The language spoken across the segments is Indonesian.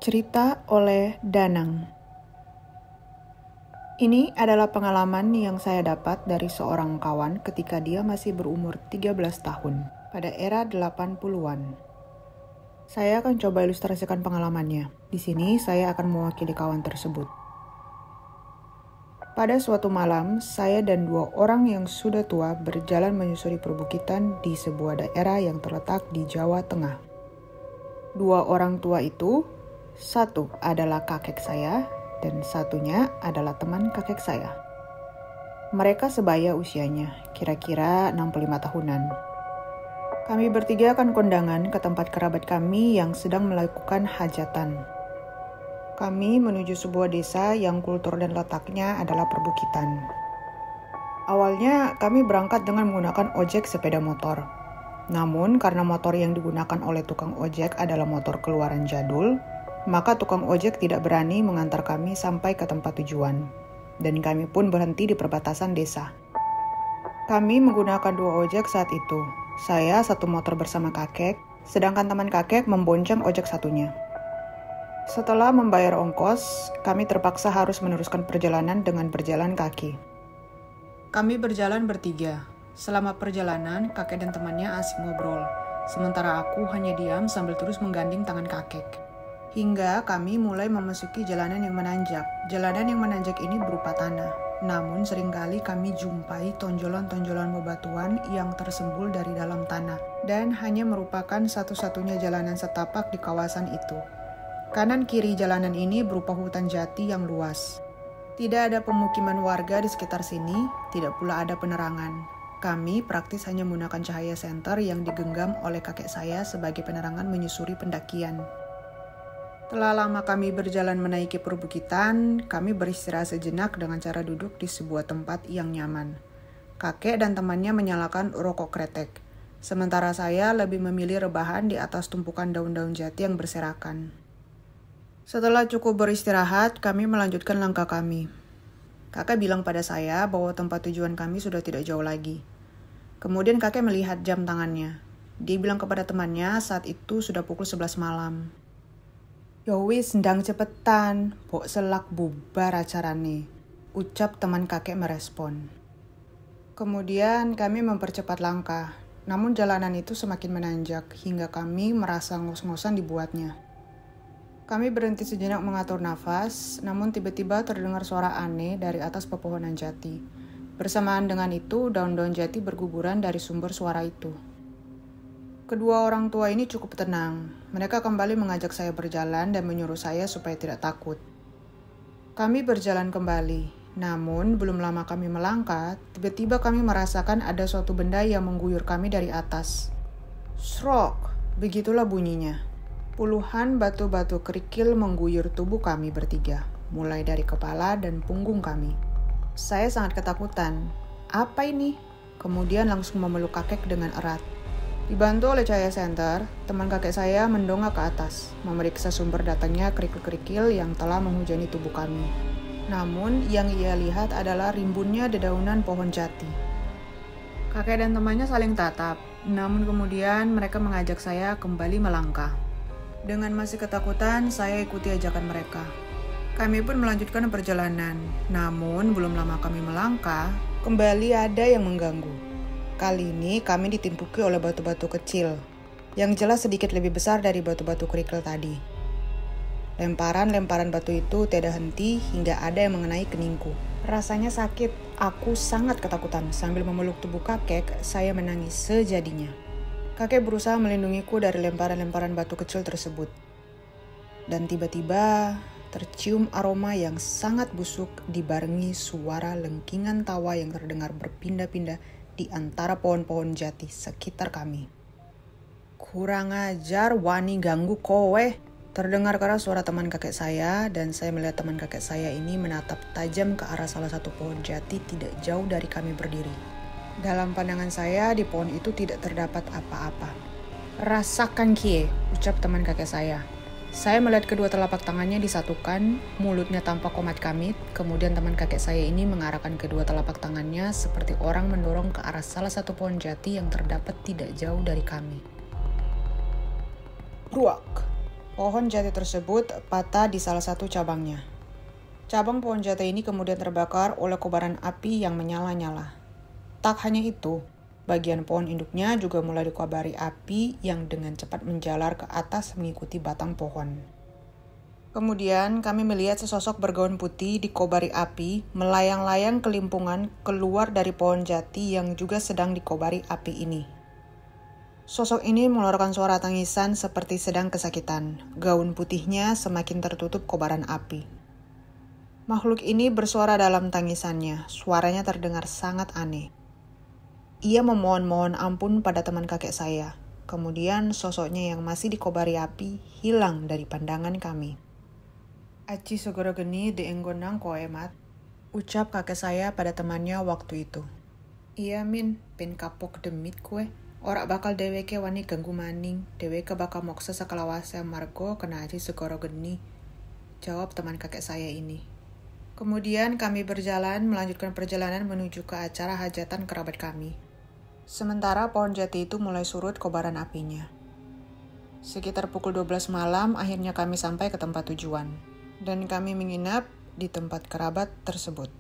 Cerita oleh Danang. Ini adalah pengalaman yang saya dapat dari seorang kawan ketika dia masih berumur 13 tahun, pada era 80-an. Saya akan coba ilustrasikan pengalamannya. Di sini saya akan mewakili kawan tersebut. Pada suatu malam, saya dan 2 orang yang sudah tua berjalan menyusuri perbukitan di sebuah daerah yang terletak di Jawa Tengah. 2 orang tua itu, satu adalah kakek saya dan satunya adalah teman kakek saya. Mereka sebaya usianya, kira-kira 65 tahunan. Kami bertiga akan kondangan ke tempat kerabat kami yang sedang melakukan hajatan. Kami menuju sebuah desa yang kultur dan letaknya adalah perbukitan. Awalnya kami berangkat dengan menggunakan ojek sepeda motor. Namun karena motor yang digunakan oleh tukang ojek adalah motor keluaran jadul, maka tukang ojek tidak berani mengantar kami sampai ke tempat tujuan. Dan kami pun berhenti di perbatasan desa. Kami menggunakan 2 ojek saat itu. Saya satu motor bersama kakek, sedangkan teman kakek membonceng ojek satunya. Setelah membayar ongkos, kami terpaksa harus meneruskan perjalanan dengan berjalan kaki. Kami berjalan bertiga. Selama perjalanan, kakek dan temannya asik ngobrol. Sementara aku hanya diam sambil terus menggandeng tangan kakek. Hingga kami mulai memasuki jalanan yang menanjak. Jalanan yang menanjak ini berupa tanah. Namun seringkali kami jumpai tonjolan-tonjolan bebatuan yang tersembul dari dalam tanah. Dan hanya merupakan satu-satunya jalanan setapak di kawasan itu. Kanan kiri jalanan ini berupa hutan jati yang luas. Tidak ada pemukiman warga di sekitar sini, tidak pula ada penerangan. Kami praktis hanya menggunakan cahaya senter yang digenggam oleh kakek saya sebagai penerangan menyusuri pendakian. Telah lama kami berjalan menaiki perbukitan, kami beristirahat sejenak dengan cara duduk di sebuah tempat yang nyaman. Kakek dan temannya menyalakan rokok kretek, sementara saya lebih memilih rebahan di atas tumpukan daun-daun jati yang berserakan. Setelah cukup beristirahat, kami melanjutkan langkah kami. Kakek bilang pada saya bahwa tempat tujuan kami sudah tidak jauh lagi. Kemudian kakek melihat jam tangannya. Dia bilang kepada temannya saat itu sudah pukul 11 malam. "Yowis, ndang cepetan, bok selak bubar acarane," ucap teman kakek merespon. Kemudian kami mempercepat langkah, namun jalanan itu semakin menanjak hingga kami merasa ngos-ngosan dibuatnya. Kami berhenti sejenak mengatur nafas, namun tiba-tiba terdengar suara aneh dari atas pepohonan jati. Bersamaan dengan itu, daun-daun jati berguguran dari sumber suara itu. Kedua orang tua ini cukup tenang. Mereka kembali mengajak saya berjalan dan menyuruh saya supaya tidak takut. Kami berjalan kembali, namun belum lama kami melangkah, tiba-tiba kami merasakan ada suatu benda yang mengguyur kami dari atas. Srok, begitulah bunyinya. Puluhan batu-batu kerikil mengguyur tubuh kami bertiga, mulai dari kepala dan punggung kami. Saya sangat ketakutan. Apa ini? Kemudian langsung memeluk kakek dengan erat. Dibantu oleh cahaya senter, teman kakek saya mendongak ke atas, memeriksa sumber datangnya kerikil-kerikil yang telah menghujani tubuh kami. Namun, yang ia lihat adalah rimbunnya dedaunan pohon jati. Kakek dan temannya saling tatap, namun kemudian mereka mengajak saya kembali melangkah. Dengan masih ketakutan, saya ikuti ajakan mereka. Kami pun melanjutkan perjalanan. Namun, belum lama kami melangkah, kembali ada yang mengganggu. Kali ini kami ditimpuki oleh batu-batu kecil, yang jelas sedikit lebih besar dari batu-batu kerikil tadi. Lemparan-lemparan batu itu tidak henti hingga ada yang mengenai keningku. Rasanya sakit. Aku sangat ketakutan. Sambil memeluk tubuh kakek, saya menangis sejadinya. Kakek berusaha melindungiku dari lemparan-lemparan batu kecil tersebut. Dan tiba-tiba tercium aroma yang sangat busuk dibarengi suara lengkingan tawa yang terdengar berpindah-pindah di antara pohon-pohon jati sekitar kami. "Kurang ajar, wani ganggu kowe," terdengar keras suara teman kakek saya, dan saya melihat teman kakek saya ini menatap tajam ke arah salah satu pohon jati tidak jauh dari kami berdiri. Dalam pandangan saya, di pohon itu tidak terdapat apa-apa. "Rasakan kie," ucap teman kakek saya. Saya melihat kedua telapak tangannya disatukan, mulutnya tampak komat kamit, kemudian teman kakek saya ini mengarahkan kedua telapak tangannya seperti orang mendorong ke arah salah satu pohon jati yang terdapat tidak jauh dari kami. Ruak! Pohon jati tersebut patah di salah satu cabangnya. Cabang pohon jati ini kemudian terbakar oleh kobaran api yang menyala-nyala. Tak hanya itu, bagian pohon induknya juga mulai dikobari api yang dengan cepat menjalar ke atas mengikuti batang pohon. Kemudian kami melihat sesosok bergaun putih dikobari api melayang-layang kelimpungan keluar dari pohon jati yang juga sedang dikobari api ini. Sosok ini mengeluarkan suara tangisan seperti sedang kesakitan. Gaun putihnya semakin tertutup kobaran api. Makhluk ini bersuara dalam tangisannya. Suaranya terdengar sangat aneh. Ia memohon-mohon ampun pada teman kakek saya. Kemudian sosoknya yang masih dikobari api hilang dari pandangan kami. Aci segoro geni deenggonang koemat, ucap kakek saya pada temannya waktu itu. Iya min, pen kapok demit kue. Ora bakal dheweke wani ganggu maning. Dheweke bakal moksa sekelawase margo kena aci segoro geni. Jawab teman kakek saya ini. Kemudian kami melanjutkan perjalanan menuju ke acara hajatan kerabat kami. Sementara pohon jati itu mulai surut kobaran apinya. Sekitar pukul 12 malam akhirnya kami sampai ke tempat tujuan. Dan kami menginap di tempat kerabat tersebut.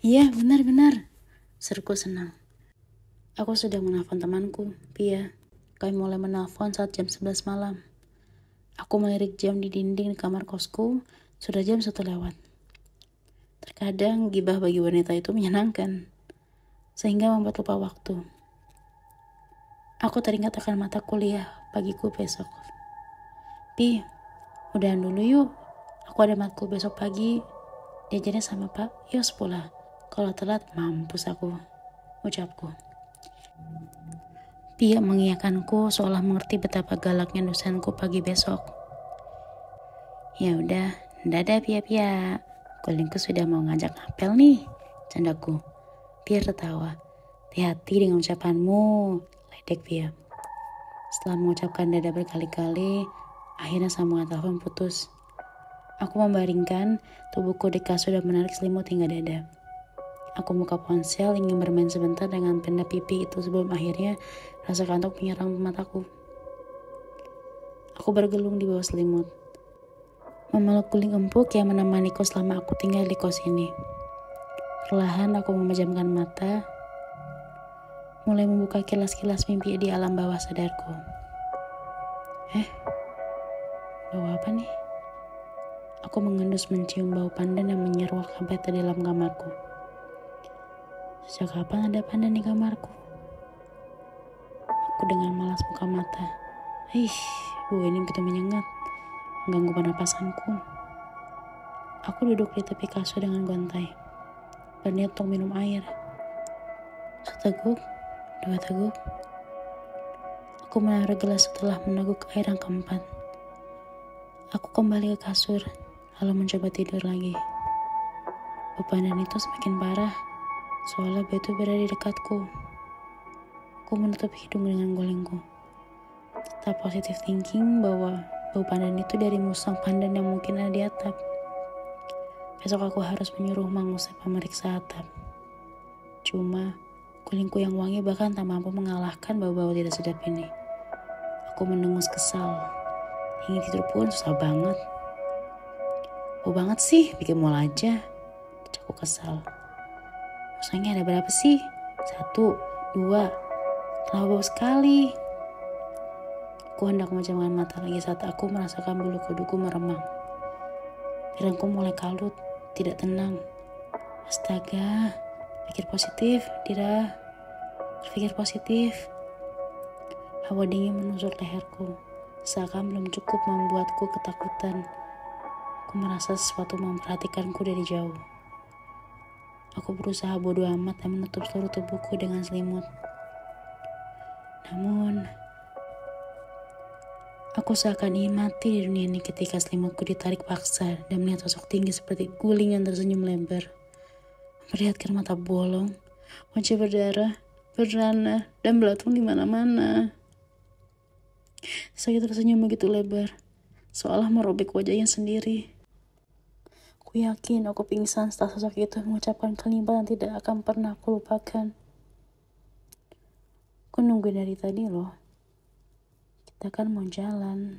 Iya, benar-benar. Seruku senang. Aku sudah menelpon temanku, Pia. Kami mulai menelpon saat jam 11 malam. Aku melirik jam di dinding di kamar kosku, sudah jam 1 lewat. Terkadang gibah bagi wanita itu menyenangkan, sehingga membuat lupa waktu. Aku teringat akan mata kuliah pagiku besok. Pi, udahan dulu yuk. Aku ada matkul besok pagi. Diajarnya sama Pak, yos pula. Kalau telat, mampus aku, ucapku. Pia mengiyakanku seolah mengerti betapa galaknya dosenku pagi besok. Ya udah, dadah Pia. Kulingku sudah mau ngajak apel nih, candaku. Pia tertawa. Hati-hati dengan ucapanmu, ledek Pia. Setelah mengucapkan dadah berkali-kali, akhirnya sambungan telepon putus. Aku membaringkan tubuhku di kasur dan menarik selimut hingga dada. Aku buka ponsel ingin bermain sebentar dengan penda pipi itu sebelum akhirnya rasa kantuk menyerang mataku. Aku bergelung di bawah selimut, memeluk guling empuk yang menemaniku selama aku tinggal di kos ini. Perlahan aku memejamkan mata, mulai membuka kilas-kilas mimpi di alam bawah sadarku. Bau apa nih? Aku mengendus mencium bau pandan yang menyeruak sampai ke dalam kamarku. Sejak kapan ada pandan di kamarku? Aku dengan malas buka mata. Bau ini begitu menyengat, mengganggu pernapasanku. Aku duduk di tepi kasur dengan gontai, berniat untuk minum air. Seteguk, 2 teguk. Aku menaruh gelas setelah meneguk air yang keempat. Aku kembali ke kasur, lalu mencoba tidur lagi. Bau pandan itu semakin parah, seolah bau itu berada di dekatku. Aku menutup hidung dengan gulingku. Tetap positive thinking bahwa bau pandan itu dari musang pandan yang mungkin ada di atap. Besok aku harus menyuruh mengusap pemeriksa atap. Cuma, gulingku yang wangi bahkan tak mampu mengalahkan bau-bau tidak sedap ini. Aku mendengus kesal. Ingin tidur pun susah banget. Bau banget sih, bikin mual aja. Aku kesal. Musangnya ada berapa sih? 1, 2. Terlalu bau sekali. Aku hendak memejamkan mata lagi saat aku merasakan bulu kuduku meremang. Pikiranku mulai kalut, tidak tenang. Astaga, pikir positif, Dira. Berpikir positif. Hawa dingin menusuk leherku. Seakan belum cukup membuatku ketakutan. Aku merasa sesuatu memperhatikanku dari jauh. Aku berusaha bodoh amat dan menutup seluruh tubuhku dengan selimut. Namun, aku seakan ingin mati di dunia ini ketika selimutku ditarik paksa dan melihat sosok tinggi seperti guling yang tersenyum lebar. Memperlihatkan mata bolong, wajah berdarah, bernanah, dan belatung di mana-mana. Saya tersenyum begitu lebar, seolah merobek wajahnya sendiri. Aku yakin aku pingsan setelah sosok itu mengucapkan kalimat yang tidak akan pernah aku lupakan. Aku nungguin dari tadi loh. Kita kan mau jalan.